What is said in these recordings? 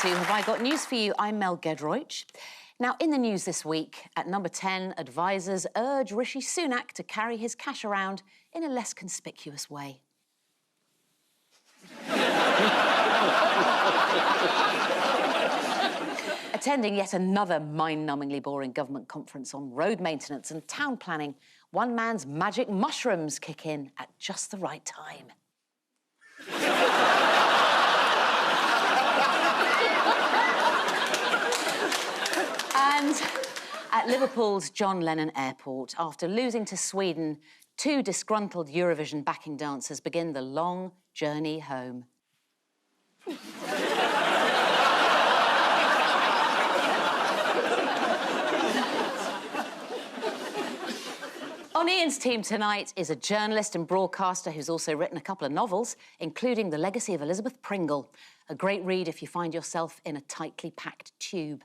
to Have I Got News For You? I'm Mel Giedroyc. Now, in the news this week, at number 10, advisers urge Rishi Sunak to carry his cash around in a less conspicuous way. Attending yet another mind-numbingly boring government conference on road maintenance and town planning, one man's magic mushrooms kick in at just the right time. And at Liverpool's John Lennon Airport, after losing to Sweden, two disgruntled Eurovision backing dancers begin the long journey home. On Ian's team tonight is a journalist and broadcaster who's also written a couple of novels, including The Legacy of Elizabeth Pringle, a great read if you find yourself in a tightly packed tube.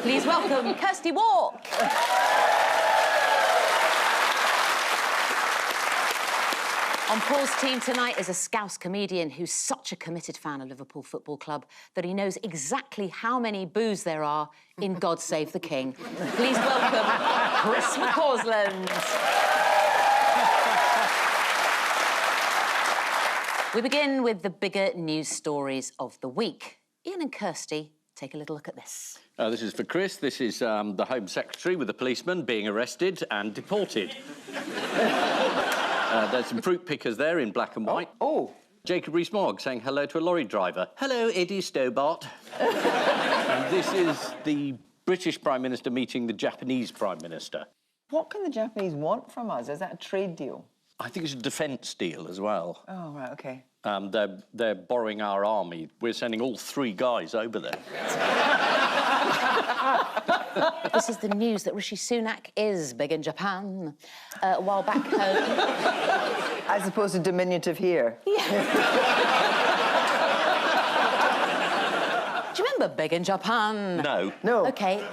Please welcome Kirsty Wark. On Paul's team tonight is a Scouse comedian who's such a committed fan of Liverpool Football Club that he knows exactly how many boos there are in God Save the King. Please welcome Chris McCausland. We begin with the bigger news stories of the week. Ian and Kirsty, take a little look at this. This is for Chris. This is the Home Secretary with a policeman being arrested and deported. There's some fruit pickers there in black and white. Oh. Jacob Rees-Mogg saying hello to a lorry driver. Hello, Eddie Stobart. And this is the British Prime Minister meeting the Japanese Prime Minister. What can the Japanese want from us? Is that a trade deal? I think it's a defence deal as well. Oh, right, OK. They're borrowing our army. We're sending all 3 guys over there. This is the news that Rishi Sunak is big in Japan. A while back home... As opposed to diminutive here. Yeah. Do you remember big in Japan? No. No. OK. What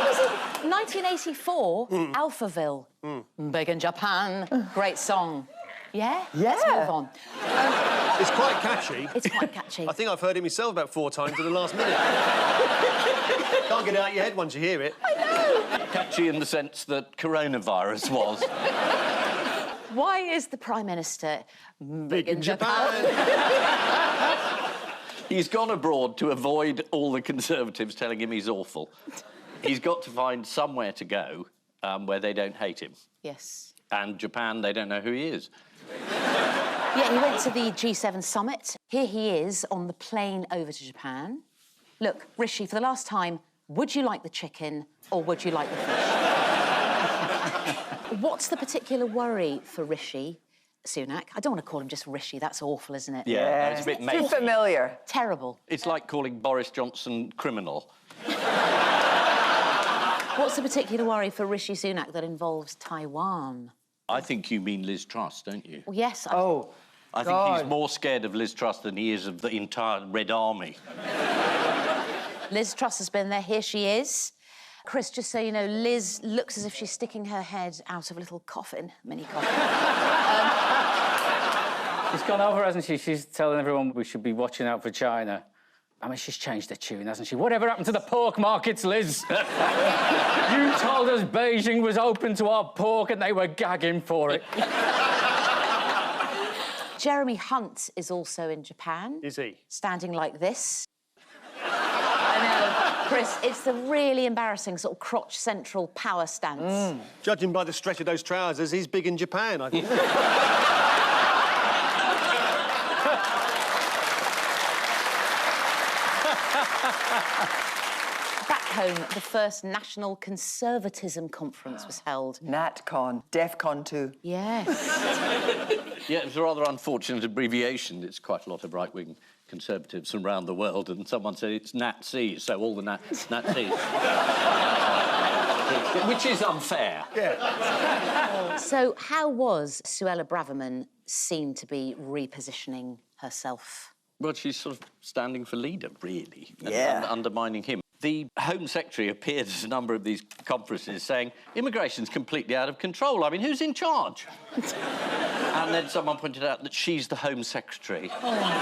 was it? 1984, Alphaville. Big in Japan. Great song. Yeah? Yeah. Let's move on. It's quite catchy. It's quite catchy. I think I've heard it myself about 4 times in the last minute. Can't get it out of your head once you hear it. I know. Catchy in the sense that coronavirus was. Why is the Prime Minister big in Japan? He's gone abroad to avoid all the Conservatives telling him he's awful. He's got to find somewhere to go where they don't hate him. Yes. And Japan, they don't know who he is. Yeah, he went to the G7 summit. Here he is on the plane over to Japan. Look, Rishi, for the last time, would you like the chicken or would you like the fish? What's the particular worry for Rishi Sunak? I don't want to call him just Rishi, that's awful, isn't it? Yeah, it's a bit Too familiar. Terrible. It's like calling Boris Johnson criminal. What's the particular worry for Rishi Sunak that involves Taiwan? I think you mean Liz Truss, don't you? Well, yes. Oh, I think he's more scared of Liz Truss than he is of the entire Red Army. Liz Truss has been there. Here she is. Chris, just so you know, Liz looks as if she's sticking her head out of a little coffin, mini coffin. She's gone over, hasn't she? She's telling everyone we should be watching out for China. I mean, she's changed her tune, hasn't she? Whatever happened to the pork markets, Liz? You told us Beijing was open to our pork and they were gagging for it. Jeremy Hunt is also in Japan. Is he? Standing like this. I know, Chris, it's the really embarrassing sort of crotch central power stance. Judging by the stretch of those trousers, he's big in Japan, I think. Back home, the first National Conservatism Conference was held. NatCon, DEFCON 2. Yes. Yeah, it was a rather unfortunate abbreviation. It's quite a lot of right-wing Conservatives from around the world, and someone said it's Nazis, so all the Nazis. Which is unfair. Yeah. So how was Suella Braverman seen to be repositioning herself? Well, she's sort of standing for leader, really, and Yeah. undermining him. The Home Secretary appeared at a number of these conferences saying, immigration's completely out of control. I mean, who's in charge? And then someone pointed out that she's the Home Secretary. Oh, my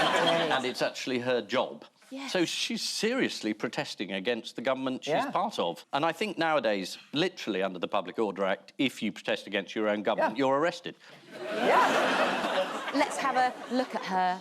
and it's actually her job. Yes. So she's seriously protesting against the government she's part of. And I think nowadays, literally under the Public Order Act, if you protest against your own government, you're arrested. Yeah. Let's have a look at her.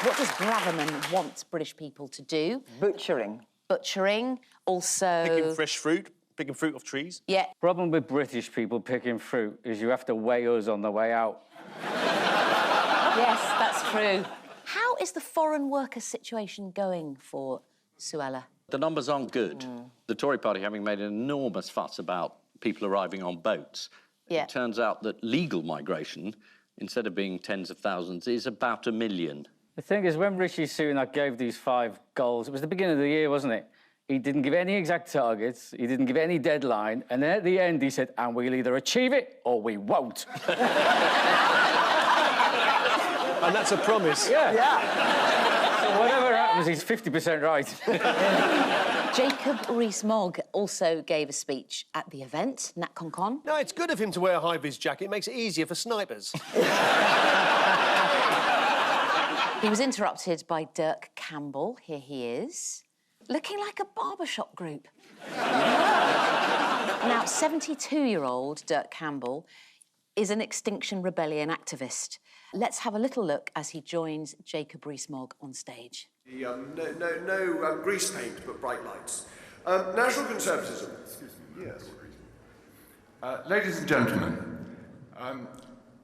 What does Braverman want British people to do? Butchering. Butchering, also... Picking fresh fruit, picking fruit off trees. Yeah. Problem with British people picking fruit is you have to weigh us on the way out. Yes, that's true. How is the foreign worker situation going for Suella? The numbers aren't good. The Tory party having made an enormous fuss about people arriving on boats. Yeah. It turns out that legal migration, instead of being tens of thousands, is about 1 million. The thing is, when Rishi Sunak gave these 5 goals, it was the beginning of the year, wasn't it? He didn't give any exact targets, he didn't give any deadline, and then at the end he said, and we'll either achieve it or we won't. And that's a promise. Yeah. So whatever happens, he's 50% right. Jacob Rees-Mogg also gave a speech at the event, NatConCon. No, it's good of him to wear a high-vis jacket. It makes it easier for snipers. He was interrupted by Dirk Campbell. Here he is, looking like a barbershop group. Now, 72-year-old Dirk Campbell is an Extinction Rebellion activist. Let's have a little look as he joins Jacob Rees-Mogg on stage. No grease paint, but bright lights. National conservatism. Excuse me. Yes. Ladies and gentlemen,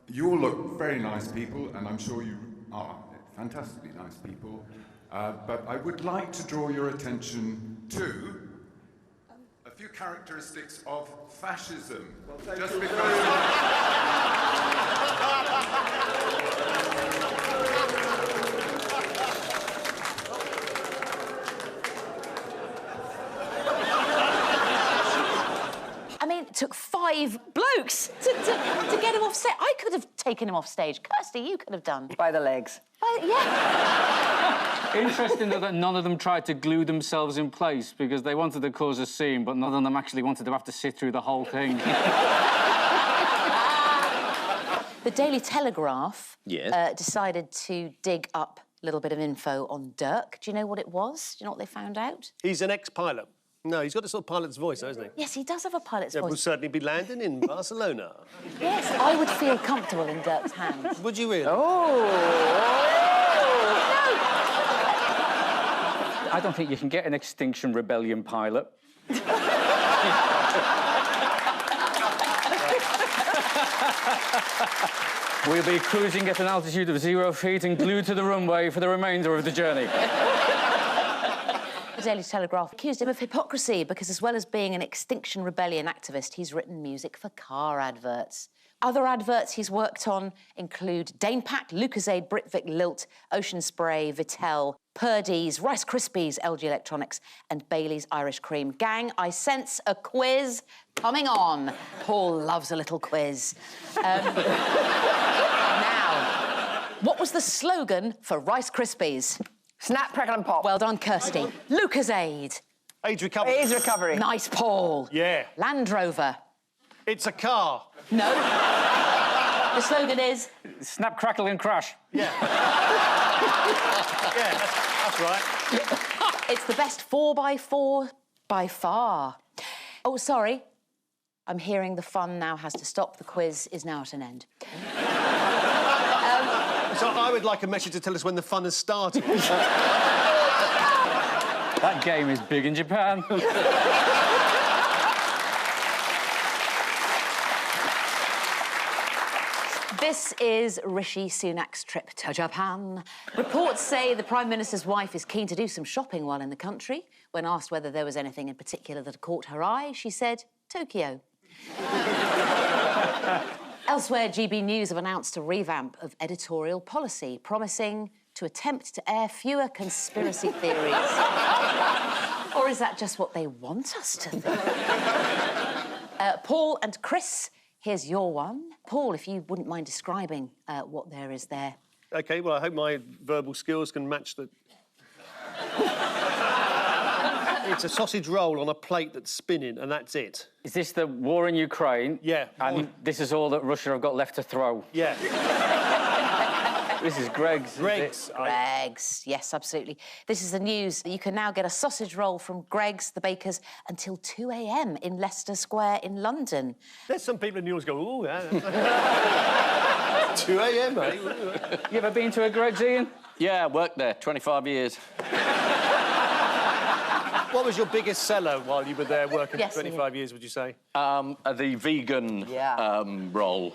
you all look very nice people, and I'm sure you are fantastically nice people. But I would like to draw your attention to a few characteristics of fascism. Well, just because. I mean, it took 5 blokes to get him off stage. I could have taken him off stage. Kirsty, you could have done. By the legs. Yeah. Interesting that none of them tried to glue themselves in place because they wanted to cause a scene, but none of them actually wanted to have to sit through the whole thing. The Daily Telegraph Yes. decided to dig up a little bit of info on Dirk. Do you know what it was? Do you know what they found out? He's an ex-pilot. No, he's got a sort of pilot's voice, hasn't he? Yes, he does have a pilot's Yeah, voice. will certainly be landing in Barcelona. Yes, I would feel comfortable in Dirk's hands. Would you really? I don't think you can get an Extinction Rebellion pilot. We'll be cruising at an altitude of 0 feet and glued to the runway for the remainder of the journey. The Daily Telegraph accused him of hypocrisy because, as well as being an Extinction Rebellion activist, he's written music for car adverts. Other adverts he's worked on include Danepack, Lucozade, Britvic, Lilt, Ocean Spray, Vittel, Purdy's, Rice Krispies, LG Electronics, and Bailey's Irish Cream. Gang, I sense a quiz coming on. Paul loves a little quiz. Now, what was the slogan for Rice Krispies? Snap, crackle and pop. Well done, Kirsty. Lucozade. AIDS recovery. AIDS recovery. Nice, Paul. Yeah. Land Rover. It's a car. No. The slogan is... Snap, crackle and crash. Yeah. Yeah, that's right. It's the best 4x4 by far. Oh, sorry. I'm hearing the fun now has to stop. The quiz is now at an end. So I would like a message to tell us when the fun has started. That game is big in Japan. This is Rishi Sunak's trip to Japan. Reports say the Prime Minister's wife is keen to do some shopping while in the country. When asked whether there was anything in particular that caught her eye, she said, Tokyo. Elsewhere, GB News have announced a revamp of editorial policy, promising to attempt to air fewer conspiracy theories. Or is that just what they want us to think? Paul and Chris, here's your one. Paul, if you wouldn't mind describing what there is there. OK, well, I hope my verbal skills can match the... It's a sausage roll on a plate that's spinning, and that's it. Is this the war in Ukraine? Yeah. And this is all that Russia have got left to throw? Yeah. This is Greg's. Greg's. Greg's, yes, absolutely. This is the news. You can now get a sausage roll from Greg's, the bakers, until 2 a.m. in Leicester Square in London. There's some people in the audience go, ooh, yeah. 2 a.m, eh? You ever been to a Greg's, Ian? Yeah, I worked there 25 years. What was your biggest seller while you were there working Yes, for 25 years, would you say? The vegan roll.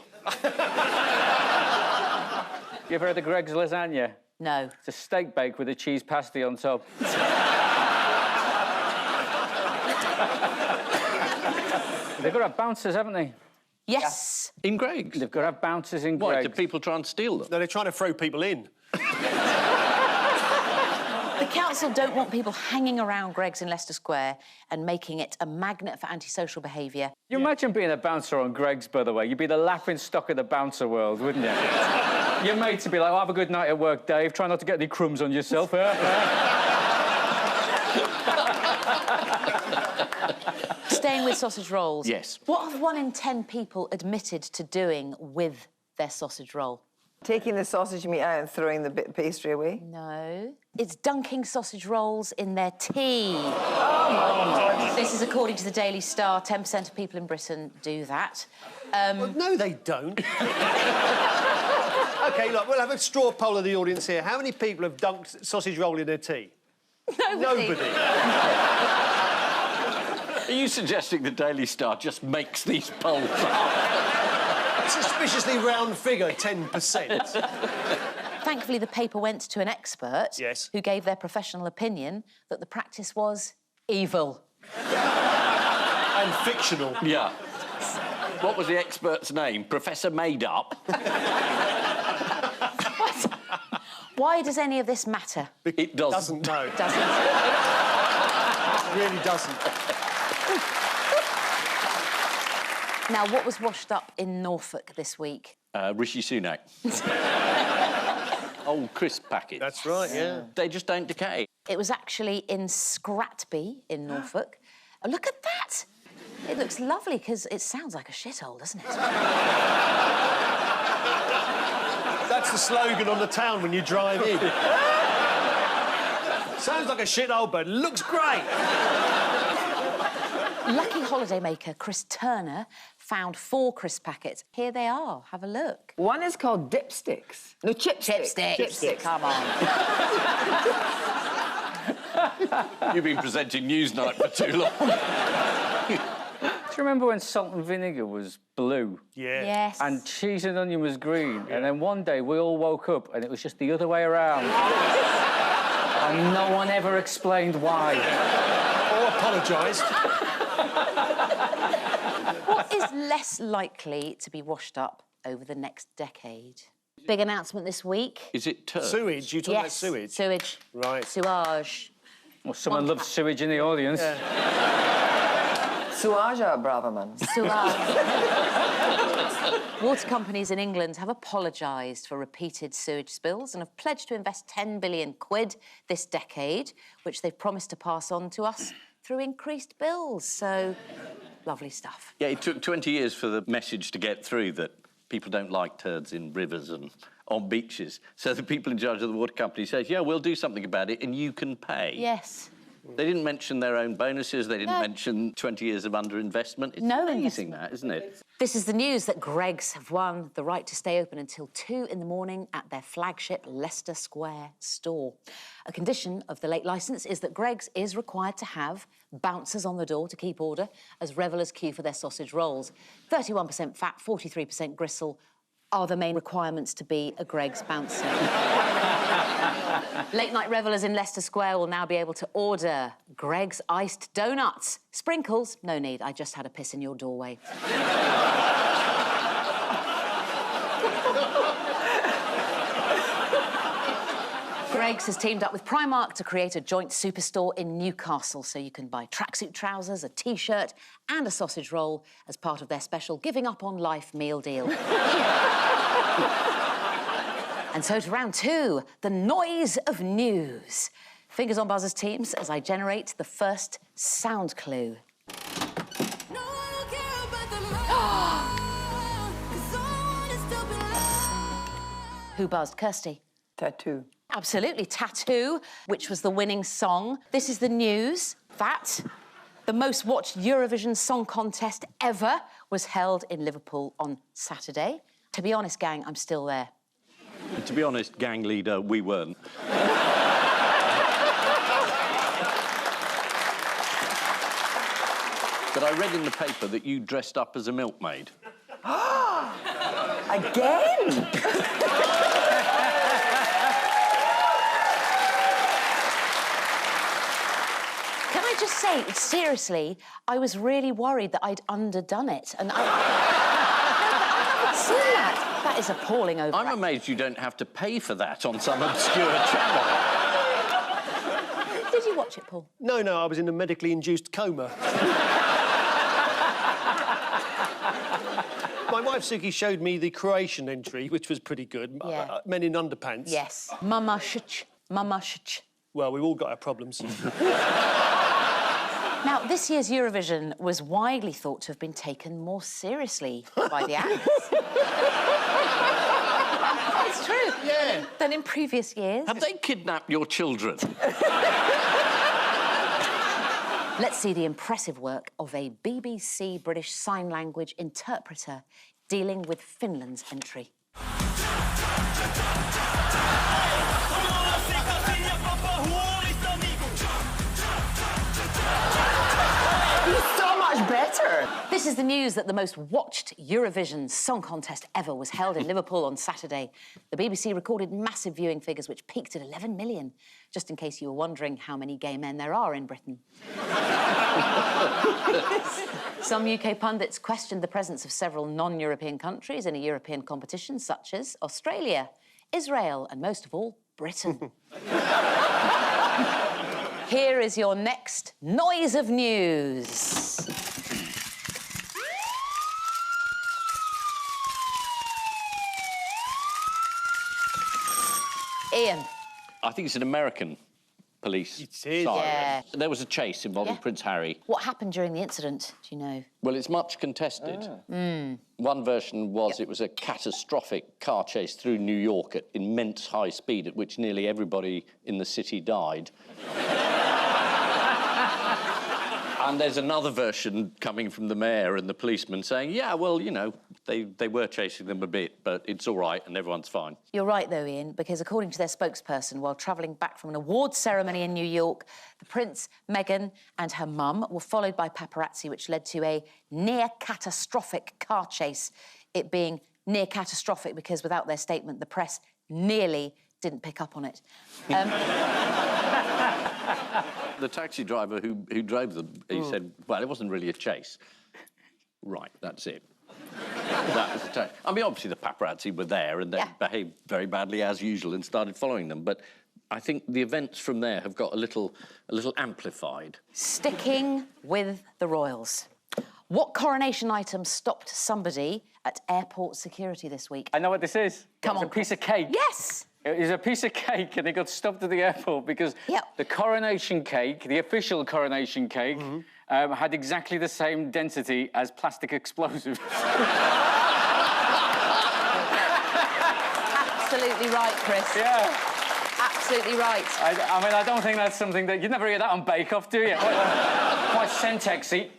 You ever had a Greg's lasagna? No. It's a steak bake with a cheese pasty on top. They've got to have bouncers, haven't they? Yes. In Greg's? They've got to have bouncers in Why, Greg's. do people try and steal them? No, they're trying to throw people in. The council don't want people hanging around Greg's in Leicester Square and making it a magnet for antisocial behaviour. You imagine being a bouncer on Greg's, by the way. You'd be the laughing stock of the bouncer world, wouldn't you? Your mates would be like, oh, have a good night at work, Dave. Try not to get any crumbs on yourself, Staying with sausage rolls. Yes. What have 1 in 10 people admitted to doing with their sausage roll? Taking the sausage meat out and throwing the bit of pastry away? No. It's dunking sausage rolls in their tea. This is according to the Daily Star. 10% of people in Britain do that. Well, no, they don't. OK, look, we'll have a straw poll of the audience here. How many people have dunked sausage roll in their tea? Nobody. Are you suggesting the Daily Star just makes these polls up? Suspiciously round figure, 10%. Thankfully, the paper went to an expert who gave their professional opinion that the practice was evil. And fictional. Yeah. What was the expert's name? Professor Made Up? What? Why does any of this matter? It doesn't. No. Doesn't. It really doesn't. Now, what was washed up in Norfolk this week? Rishi Sunak. Old crisp packets. That's right, yeah. They just don't decay. It was actually in Scratby in Norfolk. Oh, look at that! It looks lovely because it sounds like a shithole, doesn't it? That's the slogan on the town when you drive in. Sounds like a shithole, but looks great. Lucky holidaymaker Chris Turner found 4 crisp packets. Here they are. Have a look. One is called dipsticks. No, chipsticks. Chipsticks. Come on. You've been presenting Newsnight for too long. Do you remember when salt and vinegar was blue? Yeah. Yes. And cheese and onion was green? And then one day we all woke up and it was just the other way around. And no one ever explained why. Or apologised. What is less likely to be washed up over the next decade? Big announcement this week. Is it turd? Sewage? You talking about Yes, sewage? sewage. Right. Sewage. Well, someone loves sewage in the audience. Suaja, Braverman. Sewage. Water companies in England have apologised for repeated sewage spills and have pledged to invest 10 billion quid this decade, which they've promised to pass on to us through increased bills. So, lovely stuff. Yeah, it took 20 years for the message to get through that people don't like turds in rivers and on beaches. So the people in charge of the water company says, yeah, we'll do something about it and you can pay. Yes. They didn't mention their own bonuses. They didn't mention 20 years of underinvestment. It's amazing, that, isn't it? This is the news that Greggs have won the right to stay open until 2 in the morning at their flagship Leicester Square store. A condition of the late licence is that Greggs is required to have bouncers on the door to keep order as revellers queue for their sausage rolls. 31% fat, 43% gristle are the main requirements to be a Greggs bouncer. Late-night revellers in Leicester Square will now be able to order Greggs iced donuts. Sprinkles? No need, I just had a piss in your doorway. Greggs has teamed up with Primark to create a joint superstore in Newcastle so you can buy tracksuit trousers, a T-shirt and a sausage roll as part of their special Giving Up on Life meal deal. And so to round 2, the noise of news. Fingers on buzzers, teams, as I generate the first sound clue. Who buzzed? Kirsty? Tattoo. Absolutely, Tattoo, which was the winning song. This is the news that the most watched Eurovision Song Contest ever was held in Liverpool on Saturday. To be honest, gang, I'm still there. To be honest, gang leader, we weren't. But I read in the paper that you dressed up as a milkmaid. Again? Can I just say, seriously, I was really worried that I'd underdone it, and I haven't seen that. That is appalling over. I'm amazed you don't have to pay for that on some obscure channel. Did you watch it, Paul? No, I was in a medically induced coma. My wife, Suki, showed me the Croatian entry, which was pretty good. Yeah. Men in underpants. Yes. Mama shch, mama shch. Well, we've all got our problems. Now, this year's Eurovision was widely thought to have been taken more seriously by the acts. It's true. Yeah. Than in previous years. Have they kidnapped your children? Let's see the impressive work of a BBC British Sign Language interpreter dealing with Finland's entry. He's so much better. This is the news that the most watched Eurovision Song Contest ever was held in Liverpool on Saturday. The BBC recorded massive viewing figures which peaked at 11 million, just in case you were wondering how many gay men there are in Britain. Some UK pundits questioned the presence of several non-European countries in a European competition, such as Australia, Israel, and most of all, Britain. Here is your next noise of news. Ian. I think it's an American police siren. Yeah. There was a chase involving Prince Harry. What happened during the incident, do you know? Well, it's much contested. One version was it was a catastrophic car chase through New York at immense high speed, at which nearly everybody in the city died. And there's another version coming from the mayor and the policeman saying, yeah, well, you know, they were chasing them a bit, but it's all right and everyone's fine. You're right, though, Ian, because according to their spokesperson, while travelling back from an awards ceremony in New York, the Prince, Meghan and her mum were followed by paparazzi, which led to a near-catastrophic car chase, it being near-catastrophic because, without their statement, the press nearly didn't pick up on it. The taxi driver who drove them, he said, well, it wasn't really a chase. Right, that's it. That was the chase. I mean, obviously the paparazzi were there and they behaved very badly as usual and started following them, but I think the events from there have got a little amplified. Sticking with the royals. What coronation item stopped somebody at airport security this week? I know what this is. Come on, It's a piece of cake. Yes! It was a piece of cake and it got stopped at the airport because the coronation cake, the official coronation cake, had exactly the same density as plastic explosives. Absolutely right, Chris. Yeah. Absolutely right. I mean, I don't think that's something that... You'd never hear that on Bake Off, do you? Quite Centexy.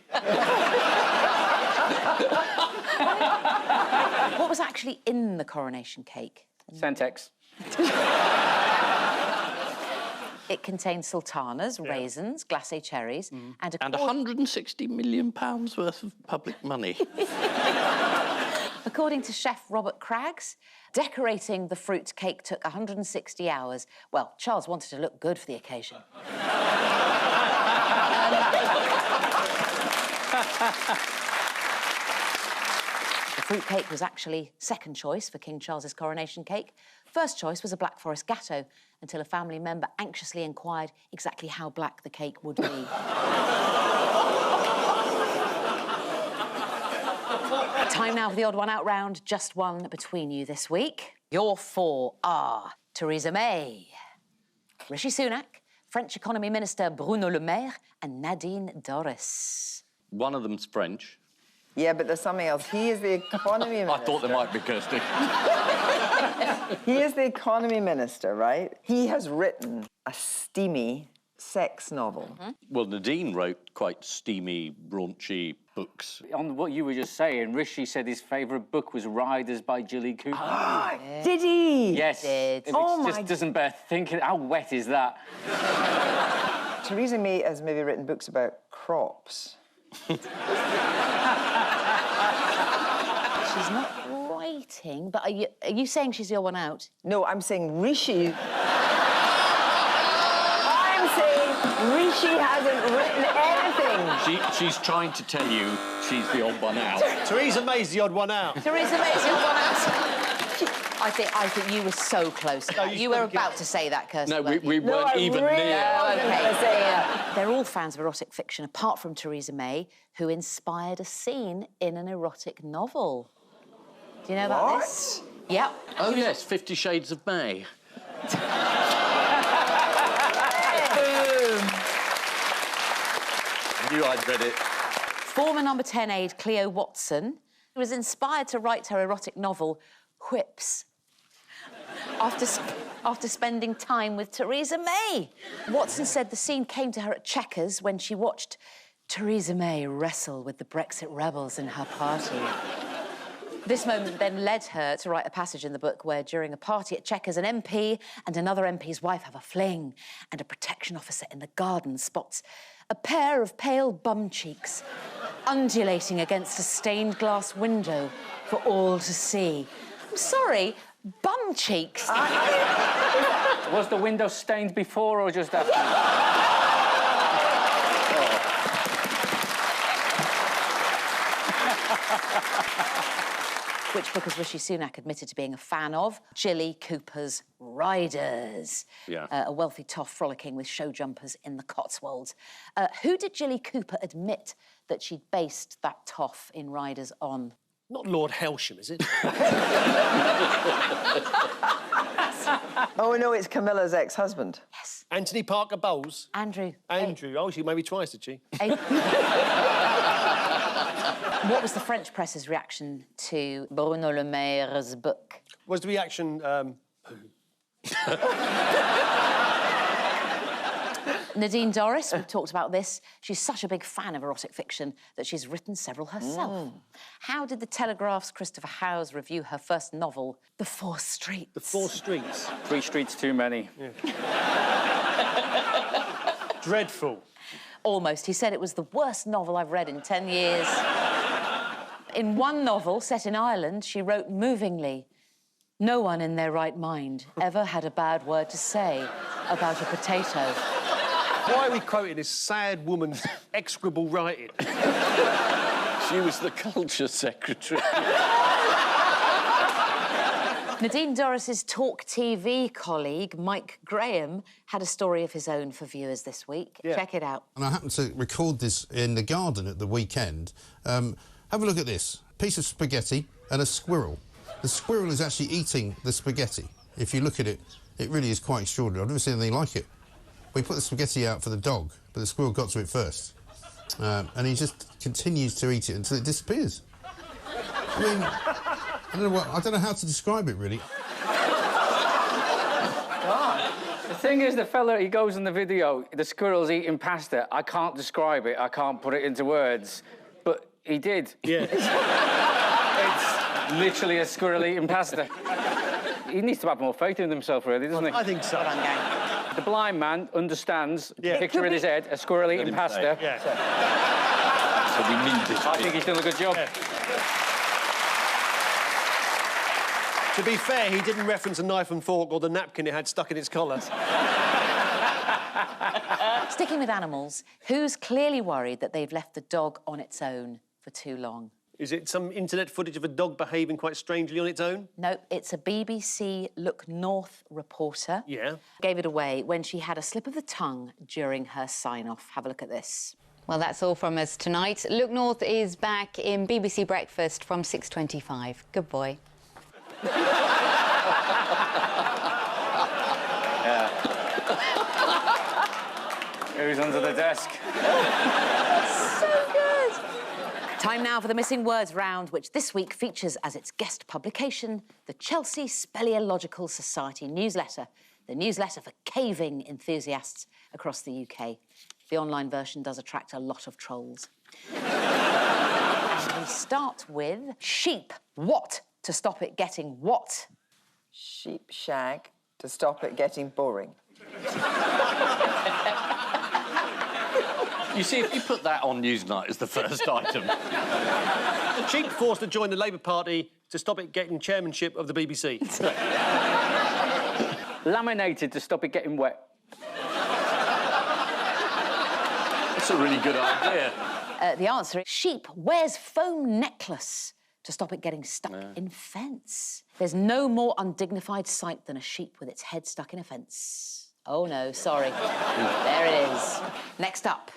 What was actually in the coronation cake? Centex. It contained sultanas, raisins, glacé cherries, and And £160 million worth of public money. According to chef Robert Craggs, decorating the fruit cake took 160 hours. Well, Charles wanted to look good for the occasion. The fruit cake was actually second choice for King Charles's coronation cake. First choice was a Black Forest gatto, until a family member anxiously inquired exactly how black the cake would be. Time now for the odd one out round, just one between you this week. Your four are Theresa May, Rishi Sunak, French Economy Minister Bruno Le Maire, and Nadine Dorries. One of them's French. Yeah, but there's something else. He is the economy minister. I thought there might be Kirsty. He is the economy minister, right? He has written a steamy sex novel. Well, Nadine wrote quite steamy, raunchy books. On what you were just saying, Rishi said his favourite book was Riders by Jilly Cooper. Did he? Yes. Did. It just doesn't bear thinking. How wet is that? Theresa May has maybe written books about crops. She's not writing, but are you saying she's your one out? No, I'm saying Rishi... I'm saying Rishi hasn't written anything. She's trying to tell you she's the odd one out. Theresa May's the odd one out. Theresa May's your one out. I think you were so close. No, you were about to say that, Kirsty. No, we No, weren't I even really near. wasn't gonna say it. They're all fans of erotic fiction, apart from Theresa May, who inspired a scene in an erotic novel. Do you know about this? Yep. Oh, yes, 50 Shades of May. I knew I'd read it. Former number 10 aide Cleo Watson was inspired to write her erotic novel, Whips, after spending time with Theresa May. Watson said the scene came to her at Chequers when she watched Theresa May wrestle with the Brexit rebels in her party. This moment then led her to write a passage in the book where, during a party at Chequers, an MP and another MP's wife have a fling, and a protection officer in the garden spots a pair of pale bum cheeks undulating against a stained glass window for all to see. I'm sorry, bum cheeks? Was the window stained before or just after? Which book has Rishi Sunak admitted to being a fan of? Jilly Cooper's Riders. Yeah. A wealthy toff frolicking with show jumpers in the Cotswolds. Who did Jilly Cooper admit that she'd based that toff in Riders on? Not Lord Helsham, is it? Oh, no, it's Camilla's ex-husband. Yes. Anthony Parker Bowles. Andrew. Andrew. Oh, she made me twice, did she? What was the French press's reaction to Bruno Le Maire's book? Was the reaction... Nadine Dorries, we've talked about this. She's such a big fan of erotic fiction that she's written several herself. How did the Telegraph's Christopher Howes review her first novel, The Four Streets? The Four Streets. 3 streets too many. Yeah. Dreadful. Almost. He said it was the worst novel I've read in 10 years. In one novel, set in Ireland, she wrote movingly, "No one in their right mind ever had a bad word to say about a potato." Why are we quoting this sad woman's execrable writing? She was the culture secretary. Nadine Dorries' Talk TV colleague, Mike Graham, had a story of his own for viewers this week. Yeah. Check it out. And I happened to record this in the garden at the weekend. Have a look at this. Piece of spaghetti and a squirrel. The squirrel is actually eating the spaghetti. If you look at it, it really is quite extraordinary. I've never seen anything like it. We put the spaghetti out for the dog, but the squirrel got to it first. And he just continues to eat it until it disappears. I mean, I don't know how to describe it, really. The thing is, the fella, he goes in the video, the squirrel's eating pasta. I can't describe it, I can't put it into words, but he did. Yeah. It's literally a squirrel eating pasta. He needs to have more faith in himself, really, doesn't he? I think so. Well done, gang. The blind man understands, Yeah. picture in his head, a squirrel eating him pasta. say. Yeah. So we needed I think he's done a good job. Yeah. To be fair, he didn't reference a knife and fork or the napkin it had stuck in its collar. Sticking with animals, who's clearly worried that they've left the dog on its own for too long? Is it some internet footage of a dog behaving quite strangely on its own? No, it's a BBC Look North reporter. Yeah. Gave it away when she had a slip of the tongue during her sign-off. Have a look at this. Well, that's all from us tonight. Look North is back in BBC Breakfast from 6:25. Good boy. Who's under the desk? So good. Time now for the Missing Words round, which this week features as its guest publication the Chelsea Speleological Society newsletter, the newsletter for caving enthusiasts across the UK. The online version does attract a lot of trolls. And we start with sheep. What to stop it getting what? Sheep shag to stop it getting boring. You see, if you put that on Newsnight as the first item... The sheep forced to join the Labour Party to stop it getting chairmanship of the BBC. Laminated to stop it getting wet. That's a really good idea. The answer is sheep wears foam necklace to stop it getting stuck in fence. There's no more undignified sight than a sheep with its head stuck in a fence. Oh, no, sorry. There it is. Next up.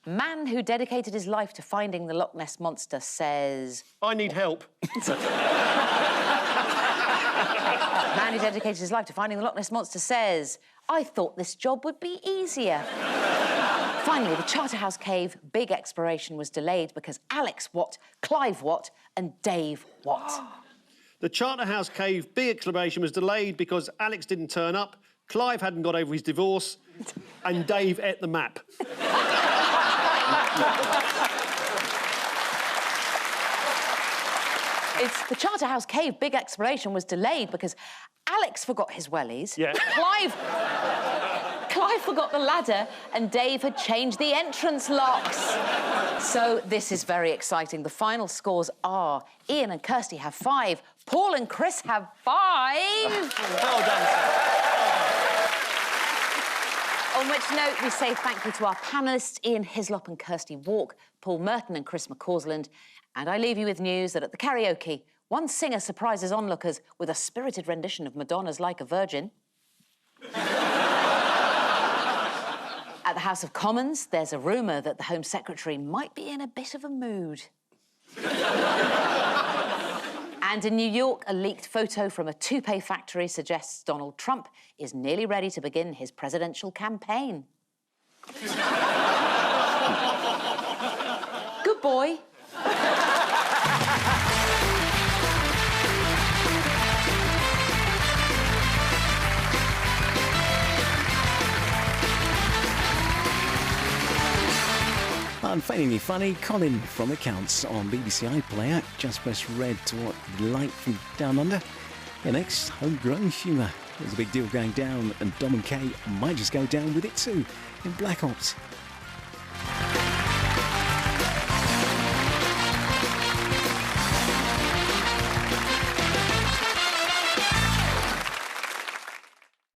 Man who dedicated his life to finding the Loch Ness Monster says... I need help. Man who dedicated his life to finding the Loch Ness Monster says, I thought this job would be easier. Finally, the Charterhouse Cave big exploration was delayed because Alex Watt, Clive Watt and Dave Watt. The Charterhouse Cave big exclamation was delayed because Alex didn't turn up, Clive hadn't got over his divorce, and Dave ate the map. It's the Charterhouse Cave big exploration was delayed because Alex forgot his wellies. Yeah. Clive forgot the ladder and Dave had changed the entrance locks. So this is very exciting. The final scores are Ian and Kirsty have 5, Paul and Chris have 5. Well done, sir. On which note, we say thank you to our panellists, Ian Hislop and Kirsty Wark, Paul Merton and Chris McCausland. And I leave you with news that at the karaoke, one singer surprises onlookers with a spirited rendition of Madonna's Like a Virgin. At the House of Commons, there's a rumour that the Home Secretary might be in a bit of a mood. And in New York, a leaked photo from a toupee factory suggests Donald Trump is nearly ready to begin his presidential campaign. Good boy. Unfailingly funny, Colin from Accounts on BBC iPlayer. Just press red to watch the light from down under. Your next, homegrown humour. There's a big deal going down, and Dom and Kay might just go down with it too in Black Ops.